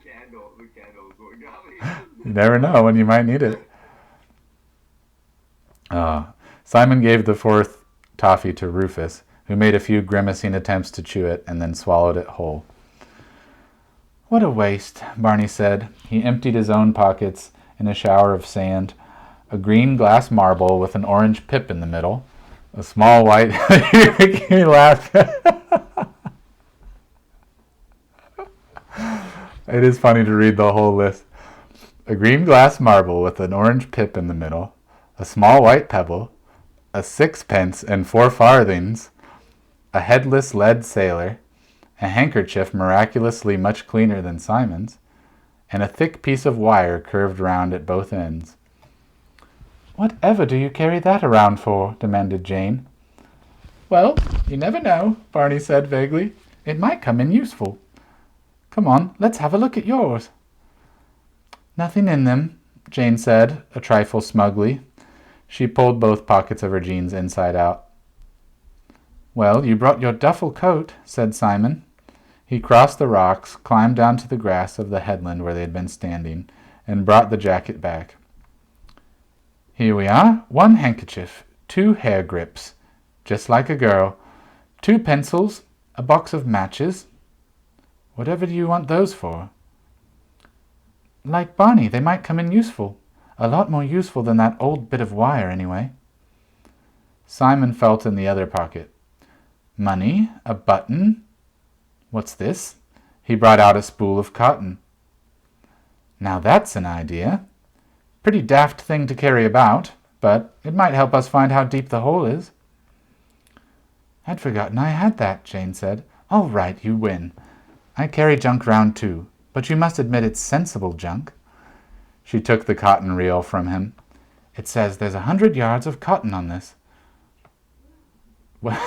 candle is what got me. You never know when you might need it. Simon gave the 4th toffee to Rufus, who made a few grimacing attempts to chew it and then swallowed it whole. What a waste, Barney said. He emptied his own pockets in a shower of sand, a green glass marble with an orange pip in the middle, a small white... You're making me laugh. It is funny to read the whole list. A green glass marble with an orange pip in the middle, a small white pebble, a 6 and 4 farthings, a headless lead sailor, a handkerchief miraculously much cleaner than Simon's, and a thick piece of wire curved round at both ends. Whatever do you carry that around for? Demanded Jane. Well, you never know, Barney said vaguely. It might come in useful. Come on, let's have a look at yours. Nothing in them, Jane said, a trifle smugly. She pulled both pockets of her jeans inside out. Well, you brought your duffel coat, said Simon. He crossed the rocks, climbed down to the grass of the headland where they had been standing, and brought the jacket back. Here we are, 1 handkerchief, 2 hair grips, just like a girl, 2 pencils, a box of matches. Whatever do you want those for? Like Barney, they might come in useful. A lot more useful than that old bit of wire, anyway. Simon felt in the other pocket. Money, a button. What's this? He brought out a spool of cotton. Now that's an idea. Pretty daft thing to carry about, but it might help us find how deep the hole is. I'd forgotten I had that, Jane said. All right, you win. I carry junk round too, but you must admit it's sensible junk. She took the cotton reel from him. It says there's 100 yards of cotton on this. Well,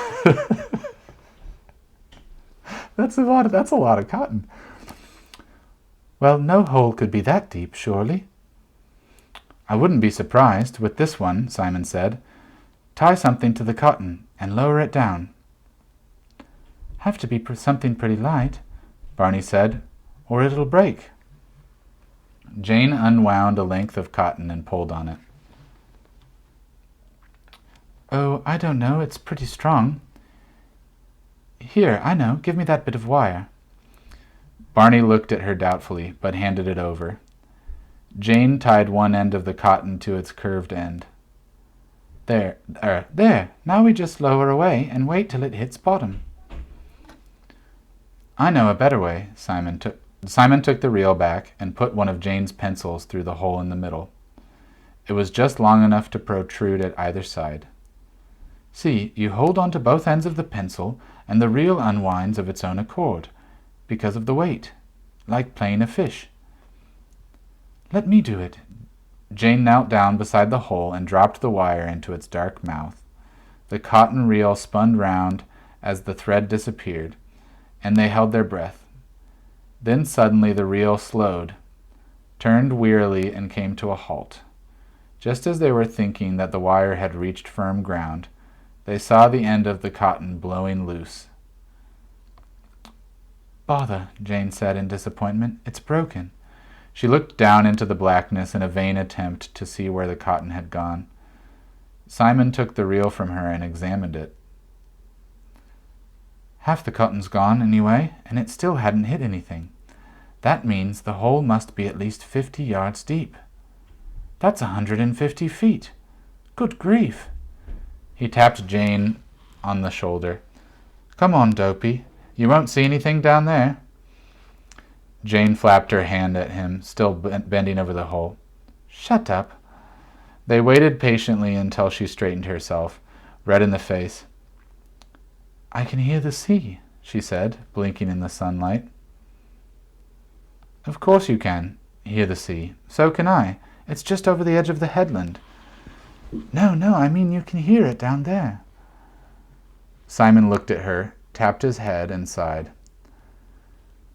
that's a lot of cotton. Well, no hole could be that deep, surely. I wouldn't be surprised with this one, Simon said. Tie something to the cotton and lower it down. Have to be something pretty light, Barney said, or it'll break. Jane unwound a length of cotton and pulled on it. Oh, I don't know, it's pretty strong. Here, I know, give me that bit of wire. Barney looked at her doubtfully, but handed it over. Jane tied one end of the cotton to its curved end. There, now we just lower away and wait till it hits bottom. I know a better way, Simon took the reel back and put one of Jane's pencils through the hole in the middle. It was just long enough to protrude at either side. See, you hold on to both ends of the pencil and the reel unwinds of its own accord, because of the weight, like playing a fish. Let me do it. Jane knelt down beside the hole and dropped the wire into its dark mouth. The cotton reel spun round as the thread disappeared, and they held their breath. Then suddenly the reel slowed, turned wearily, and came to a halt. Just as they were thinking that the wire had reached firm ground, they saw the end of the cotton blowing loose. Bother, Jane said in disappointment. It's broken. She looked down into the blackness in a vain attempt to see where the cotton had gone. Simon took the reel from her and examined it. Half the cotton's gone, anyway, and it still hadn't hit anything. That means the hole must be at least 50 yards deep. That's 150 feet. Good grief. He tapped Jane on the shoulder. Come on, Dopey. You won't see anything down there. Jane flapped her hand at him, still bending over the hole. Shut up. They waited patiently until she straightened herself, red in the face. I can hear the sea, she said, blinking in the sunlight. Of course you can hear the sea. So can I. It's just over the edge of the headland. No, I mean you can hear it down there. Simon looked at her, tapped his head, and sighed.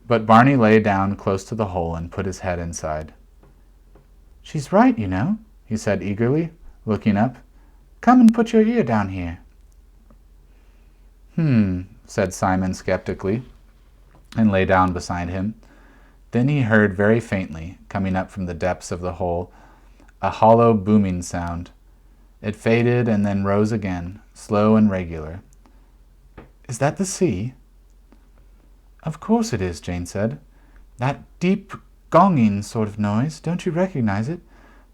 But Barney lay down close to the hole and put his head inside. She's right, you know, he said eagerly, looking up. Come and put your ear down here. Said Simon skeptically, and lay down beside him. Then he heard very faintly, coming up from the depths of the hole, a hollow booming sound. It faded and then rose again, slow and regular. Is that the sea? Of course it is, Jane said. That deep, gonging sort of noise, don't you recognize it?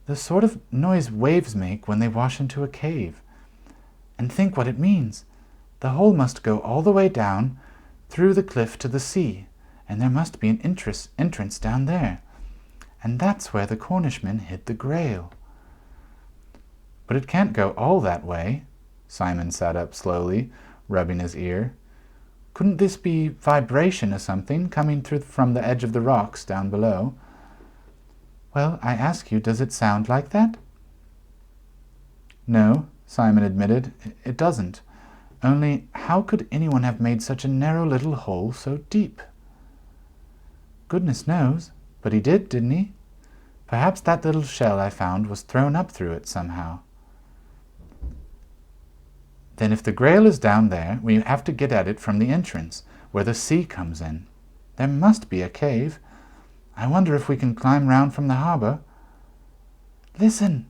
The sort of noise waves make when they wash into a cave. And think what it means. The hole must go all the way down, through the cliff to the sea, and there must be an entrance down there. And that's where the Cornishmen hid the Grail. But it can't go all that way. Simon sat up slowly, rubbing his ear. Couldn't this be vibration or something coming through from the edge of the rocks down below? Well, I ask you, does it sound like that? No, Simon admitted, it doesn't. Only, how could anyone have made such a narrow little hole so deep? Goodness knows, but he did, didn't he? Perhaps that little shell I found was thrown up through it somehow. Then if the Grail is down there, we have to get at it from the entrance, where the sea comes in. There must be a cave. I wonder if we can climb round from the harbor. Listen!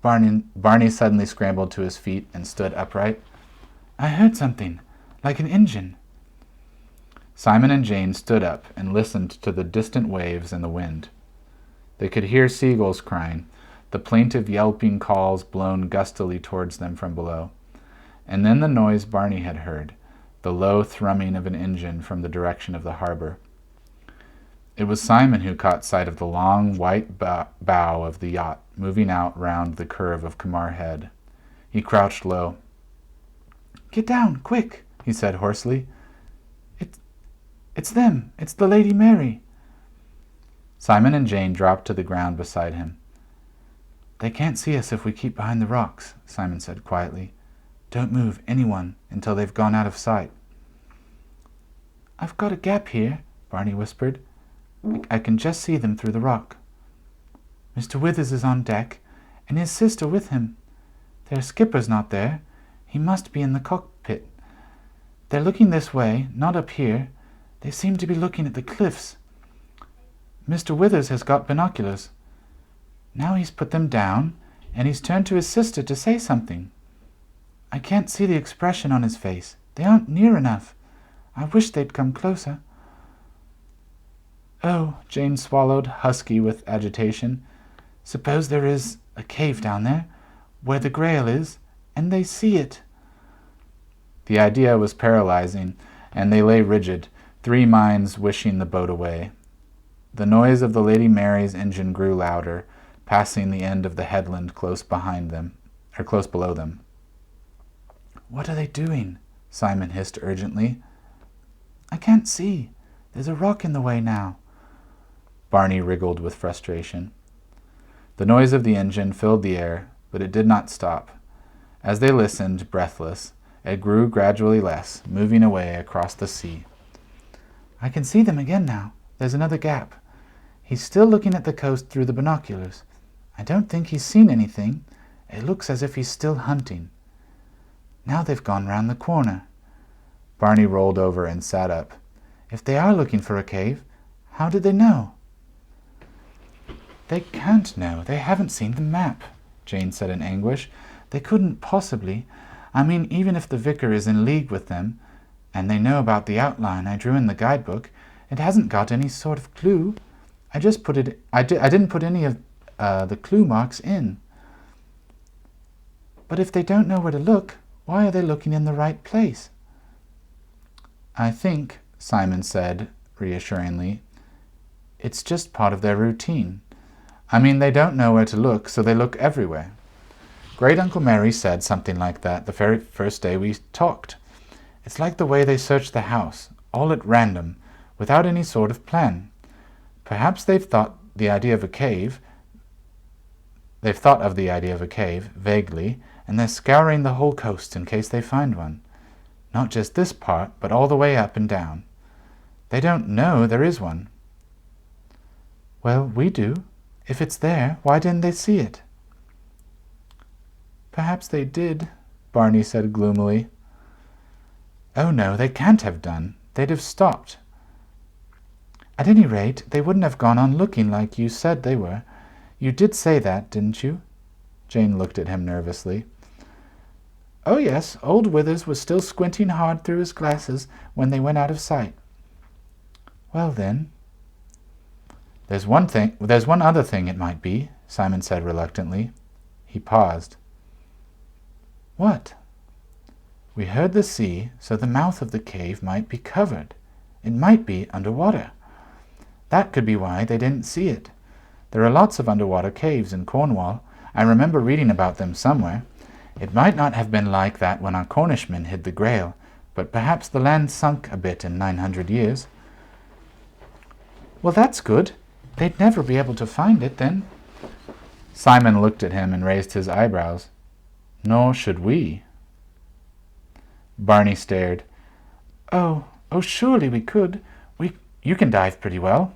Barney suddenly scrambled to his feet and stood upright. I heard something, like an engine. Simon and Jane stood up and listened to the distant waves and the wind. They could hear seagulls crying, the plaintive yelping calls blown gustily towards them from below, and then the noise Barney had heard, the low thrumming of an engine from the direction of the harbor. It was Simon who caught sight of the long white bow of the yacht moving out round the curve of Kamar Head. He crouched low. "Get down, quick," he said hoarsely. It's them. It's the Lady Mary." Simon and Jane dropped to the ground beside him. "They can't see us if we keep behind the rocks," Simon said quietly. "Don't move, anyone, until they've gone out of sight." "I've got a gap here," Barney whispered. "I can just see them through the rock. Mr. Withers is on deck, and his sister with him. Their skipper's not there. He must be in the cockpit. They're looking this way, not up here. They seem to be looking at the cliffs. Mr. Withers has got binoculars. Now he's put them down, and he's turned to his sister to say something. I can't see the expression on his face. They aren't near enough. I wish they'd come closer." "Oh," Jane swallowed, husky with agitation. "Suppose there is a cave down there, where the Grail is, and they see it." The idea was paralyzing, and they lay rigid, 3 minds wishing the boat away. The noise of the Lady Mary's engine grew louder, passing the end of the headland close below them. "What are they doing?" Simon hissed urgently. "I can't see. There's a rock in the way now." Barney wriggled with frustration. The noise of the engine filled the air, but it did not stop. As they listened, breathless, it grew gradually less, moving away across the sea. "I can see them again now. There's another gap. He's still looking at the coast through the binoculars. I don't think he's seen anything. It looks as if he's still hunting. Now they've gone round the corner." Barney rolled over and sat up. "If they are looking for a cave, how did they know?" "They can't know. They haven't seen the map," Jane said in anguish. "They couldn't possibly. I mean, even if the vicar is in league with them, and they know about the outline I drew in the guidebook, it hasn't got any sort of clue. I didn't put any of the clue marks in. But if they don't know where to look, why are they looking in the right place?" "I think," Simon said reassuringly, "it's just part of their routine. I mean, they don't know where to look, so they look everywhere. Great Uncle Mary said something like that the very first day we talked. It's like the way they search the house, all at random, without any sort of plan. Perhaps they've thought of the idea of a cave vaguely, and they're scouring the whole coast in case they find one. Not just this part, but all the way up and down. They don't know there is one." "Well, we do. If it's there, why didn't they see it?" "Perhaps they did," Barney said gloomily. "Oh no, they can't have done. They'd have stopped. At any rate, they wouldn't have gone on looking like you said they were. You did say that, didn't you?" Jane looked at him nervously. "Oh yes, old Withers was still squinting hard through his glasses when they went out of sight." "Well then—" There's one other thing it might be," Simon said reluctantly. He paused. "What?" "We heard the sea, so the mouth of the cave might be covered. It might be underwater. That could be why they didn't see it. There are lots of underwater caves in Cornwall. I remember reading about them somewhere. It might not have been like that when our Cornishmen hid the Grail, but perhaps the land sunk a bit in 900 years. "Well, that's good. They'd never be able to find it, then." Simon looked at him and raised his eyebrows. "Nor should we." Barney stared. Oh, surely we could. You can dive pretty well."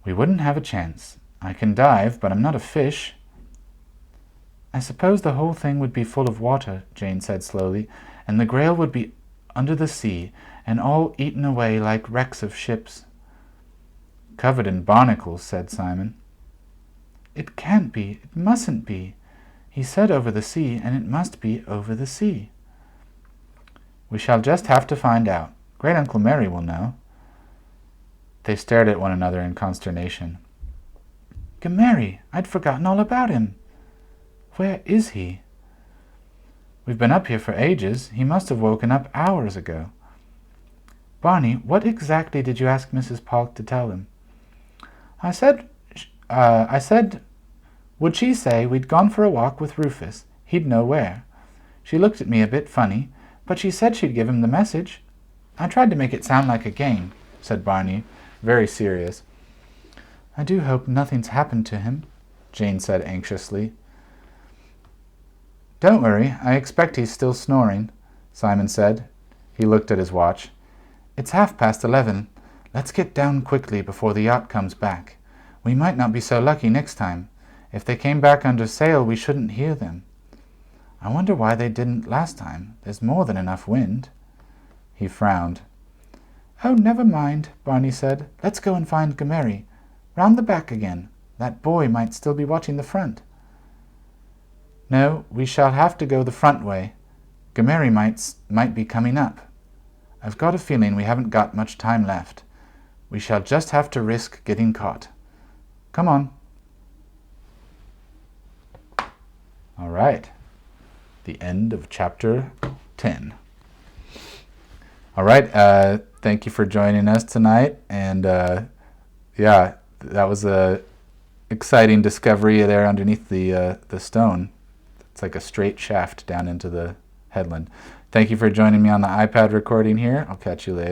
"We wouldn't have a chance. I can dive, but I'm not a fish. I suppose the whole thing would be full of water, Jane said slowly, and the Grail would be under the sea, and all eaten away like wrecks of ships. Covered in barnacles, said Simon. It can't be, it mustn't be. He said over the sea, and it must be over the sea. We shall just have to find out. Great-uncle Mary will know. They stared at one another in consternation. Mary, I'd forgotten all about him. Where is he? We've been up here for ages. He must have woken up hours ago. Barney, what exactly did you ask Mrs. Polk to tell him? I said, would she say we'd gone for a walk with Rufus? He'd know where. She looked at me a bit funny, but she said she'd give him the message. I tried to make it sound like a game, said Barney, very serious. I do hope nothing's happened to him, Jane said anxiously. Don't worry, I expect he's still snoring, Simon said. He looked at his watch. It's 11:30. Let's get down quickly before the yacht comes back. We might not be so lucky next time. If they came back under sail, we shouldn't hear them. I wonder why they didn't last time. There's more than enough wind. He frowned. Oh, never mind, Barney said. Let's go and find Mary. Round the back again. That boy might still be watching the front. No, we shall have to go the front way. Mary might be coming up. I've got a feeling we haven't got much time left. We shall just have to risk getting caught. Come on. All right. The end of chapter 10. All right. Thank you for joining us tonight. And yeah, that was a exciting discovery there underneath the stone. It's like a straight shaft down into the headland. Thank you for joining me on the iPad recording here. I'll catch you later.